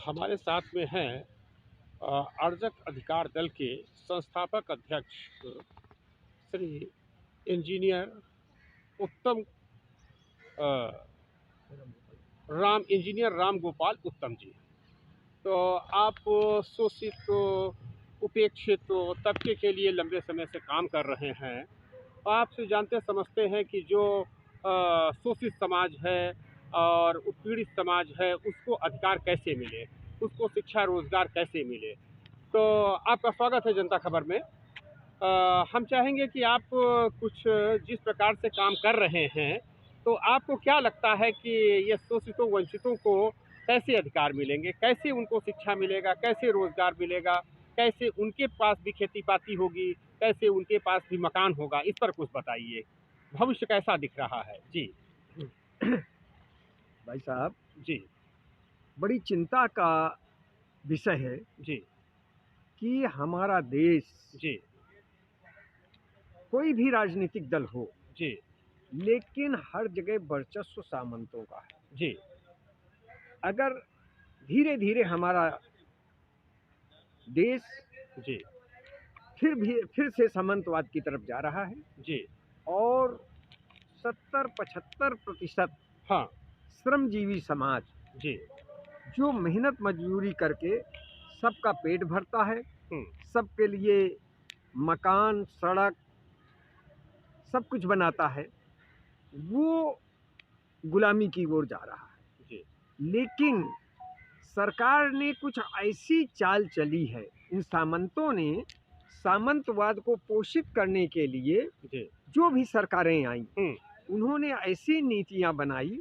हमारे साथ में हैं अर्जक अधिकार दल के संस्थापक अध्यक्ष श्री इंजीनियर उत्तम अ, राम गोपाल उत्तम जी। तो आप शोषित उपेक्षित तबके के लिए लंबे समय से काम कर रहे हैं। आपसे जानते समझते हैं कि जो शोषित समाज है और उत्पीड़ित समाज है उसको अधिकार कैसे मिले, उसको शिक्षा रोजगार कैसे मिले। तो आपका स्वागत है जनता खबर में। हम चाहेंगे कि आप कुछ जिस प्रकार से काम कर रहे हैं, तो आपको क्या लगता है कि ये शोषितों वंचितों को कैसे अधिकार मिलेंगे, कैसे उनको शिक्षा मिलेगा, कैसे रोजगार मिलेगा, कैसे उनके पास भी खेती पाती होगी, कैसे उनके पास भी मकान होगा, इस पर कुछ बताइए। भविष्य कैसा दिख रहा है जी। भाई साहब, जी बड़ी चिंता का विषय है जी कि हमारा देश, जी कोई भी राजनीतिक दल हो, जी लेकिन हर जगह वर्चस्व सामंतों का है। जी अगर धीरे धीरे हमारा देश जी फिर से सामंतवाद की तरफ जा रहा है जी और 70-75% हाँ श्रमजीवी समाज जी जो मेहनत मजदूरी करके सबका पेट भरता है, हम्म, सबके लिए मकान, सड़क सब कुछ बनाता है, वो गुलामी की ओर जा रहा है। जी लेकिन सरकार ने कुछ ऐसी चाल चली है, इन सामंतों ने सामंतवाद को पोषित करने के लिए जी जो भी सरकारें आई, हम्म, उन्होंने ऐसी नीतियां बनाई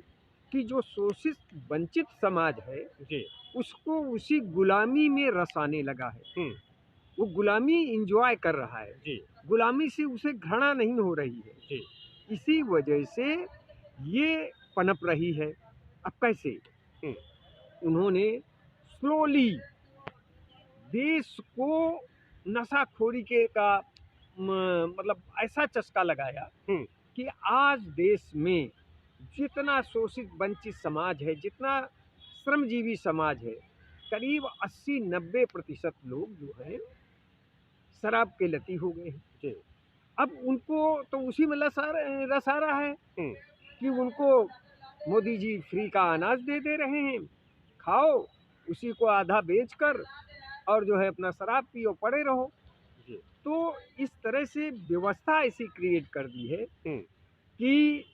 कि जो शोषित वंचित समाज है जी उसको उसी गुलामी में रसाने लगा है। हम्म, वो गुलामी इंजॉय कर रहा है, जी गुलामी से उसे घृणा नहीं हो रही है। जी इसी वजह से ये पनप रही है। अब कैसे? हम्म, उन्होंने स्लोली देश को नशाखोरी के का मतलब ऐसा चस्का लगाया हम्म, कि आज देश में जितना शोषित वंचित समाज है, जितना श्रमजीवी समाज है, करीब 80-90% लोग जो हैं शराब के लती हो गए हैं। जी अब उनको तो उसी में रस आ रहा है हम्म, कि उनको मोदी जी फ्री का अनाज दे रहे हैं, खाओ, उसी को आधा बेचकर और जो है अपना शराब पियो, पड़े रहो। जी तो इस तरह से व्यवस्था ऐसी क्रिएट कर दी है हम्म, कि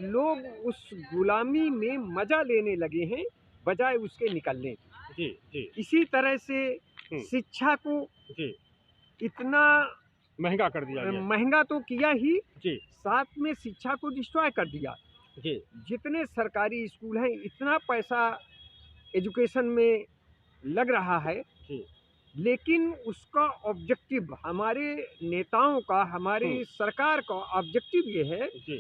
लोग उस गुलामी में मजा लेने लगे हैं बजाय उसके निकलने की। जी जी इसी तरह से हम्म, शिक्षा को जी इतना महंगा कर दिया गया। महंगा तो किया ही, जी साथ में शिक्षा को डिस्ट्रॉय कर दिया। जी जितने सरकारी स्कूल हैं, इतना पैसा एजुकेशन में लग रहा है, जी लेकिन उसका ऑब्जेक्टिव, हमारे नेताओं का, हमारी सरकार का ऑब्जेक्टिव ये है जी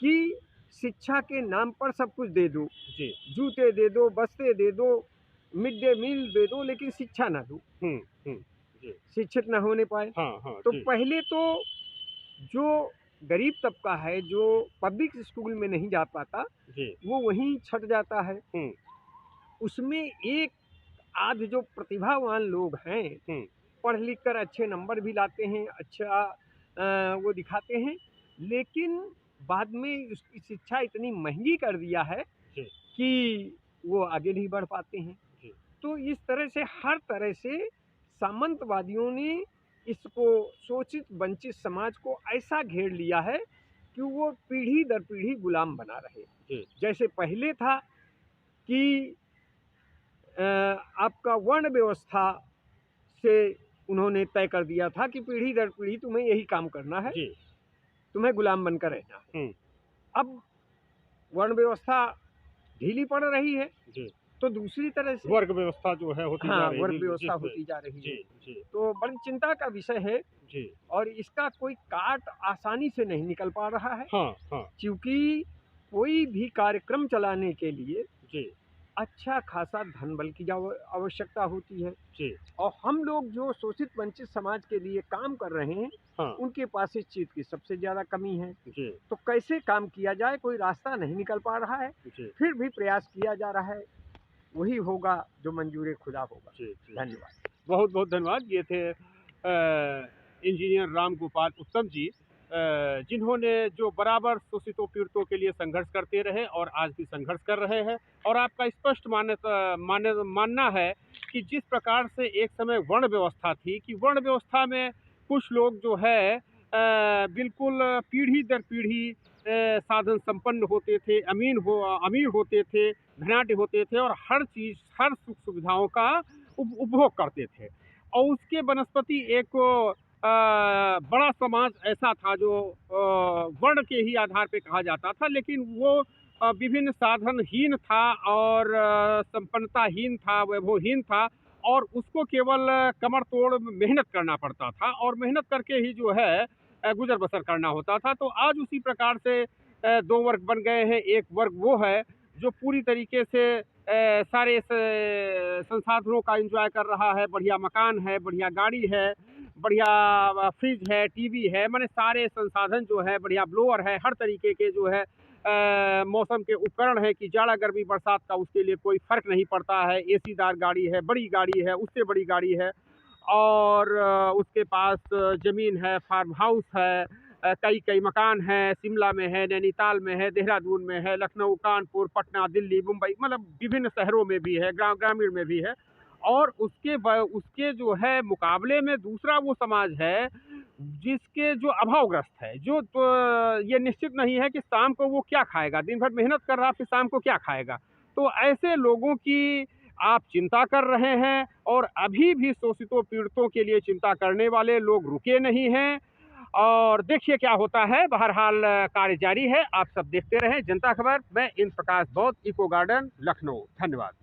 कि शिक्षा के नाम पर सब कुछ दे दो, जी जूते दे दो, बस्ते दे दो, मिड डे मील दे दो, लेकिन शिक्षा ना दो, हम्म हम्म, जी शिक्षित ना होने पाए। हाँ हाँ तो जी पहले तो जो गरीब तबका है, जो पब्लिक स्कूल में नहीं जा पाता, जी वो वहीं छट जाता है। हम्म उसमें एक आध जो प्रतिभावान लोग हैं, हम्म, पढ़ लिख कर अच्छे नंबर भी लाते हैं, अच्छा वो दिखाते हैं, लेकिन बाद में उसकी शिक्षा इतनी महंगी कर दिया है जी कि वो आगे नहीं बढ़ पाते हैं। जी तो इस तरह से हर तरह से सामंतवादियों ने इसको, शोषित वंचित समाज को ऐसा घेर लिया है कि वो पीढ़ी दर पीढ़ी गुलाम बना रहे। जी जैसे पहले था कि आपका वर्ण व्यवस्था से उन्होंने तय कर दिया था कि पीढ़ी दर पीढ़ी तुम्हें यही काम करना है, जी तुम्हें गुलाम बनकर रहना है। हम्म, अब वर्ण व्यवस्था ढीली पड़ रही है, जी तो दूसरी तरह से वर्ग व्यवस्था जो है होती जा हाँ, रही है वर्ग व्यवस्था जिसमें होती जा रही है। जी जी तो बड़ी चिंता का विषय है जी और इसका कोई काट आसानी से नहीं निकल पा रहा है, हाँ हाँ क्योंकि कोई भी कार्यक्रम चलाने के लिए जी अच्छा खासा धन बल की आवश्यकता होती है। जी और हम लोग जो शोषित वंचित समाज के लिए काम कर रहे हैं, हाँ उनके पास इस चीज़ की सबसे ज़्यादा कमी है। जी तो कैसे काम किया जाए, कोई रास्ता नहीं निकल पा रहा है। जी फिर भी प्रयास किया जा रहा है वही होगा जो मंजूर खुदा होगा। जी जी। धन्यवाद। बहुत बहुत धन्यवाद। ये थे इंजीनियर राम गोपाल उत्तम जी, जिन्होंने जो बराबर शोषितों पीड़ितों के लिए संघर्ष करते रहे और आज भी संघर्ष कर रहे हैं। और आपका स्पष्ट मानना है कि जिस प्रकार से एक समय वर्ण व्यवस्था थी, कि वर्ण व्यवस्था में कुछ लोग जो है बिल्कुल पीढ़ी दर पीढ़ी साधन संपन्न होते थे, अमीर होते थे, धनाढ्य होते थे और हर चीज़, हर सुख सुविधाओं का उपभोग करते थे। और उसके बनस्पति एक बड़ा समाज ऐसा था जो वर्ण के ही आधार पे कहा जाता था, लेकिन वो विभिन्न साधनहीन था और संपन्नताहीन था, वैभवहीन था, और उसको केवल कमर तोड़ मेहनत करना पड़ता था और मेहनत करके ही जो है गुजर बसर करना होता था। तो आज उसी प्रकार से दो वर्ग बन गए हैं। एक वर्ग वो है जो पूरी तरीके से सारे संसाधनों का एंजॉय कर रहा है, बढ़िया मकान है, बढ़िया गाड़ी है, बढ़िया फ्रिज है, टीवी है, माने सारे संसाधन जो है, बढ़िया ब्लोअर है, हर तरीके के जो है मौसम के उपकरण है कि जाड़ा गर्मी बरसात का उसके लिए कोई फर्क नहीं पड़ता है। एसीदार गाड़ी है, बड़ी गाड़ी है, उससे बड़ी गाड़ी है, और उसके पास ज़मीन है, फार्म हाउस है, कई कई मकान हैं, शिमला में है, नैनीताल में है, देहरादून में है, लखनऊ, कानपुर, पटना, दिल्ली, मुंबई, मतलब विभिन्न शहरों में भी है, ग्रामीण में भी है। और उसके जो है मुकाबले में दूसरा वो समाज है जिसके जो अभावग्रस्त है, जो तो ये निश्चित नहीं है कि शाम को वो क्या खाएगा, दिन भर मेहनत कर रहा फिर शाम को क्या खाएगा। तो ऐसे लोगों की आप चिंता कर रहे हैं, और अभी भी शोषितों पीड़ितों के लिए चिंता करने वाले लोग रुके नहीं हैं। और देखिए क्या होता है। बहरहाल कार्य जारी है। आप सब देखते रहें जनता खबर। मैं इंद्र प्रकाश बौद्ध, इको गार्डन, लखनऊ। धन्यवाद।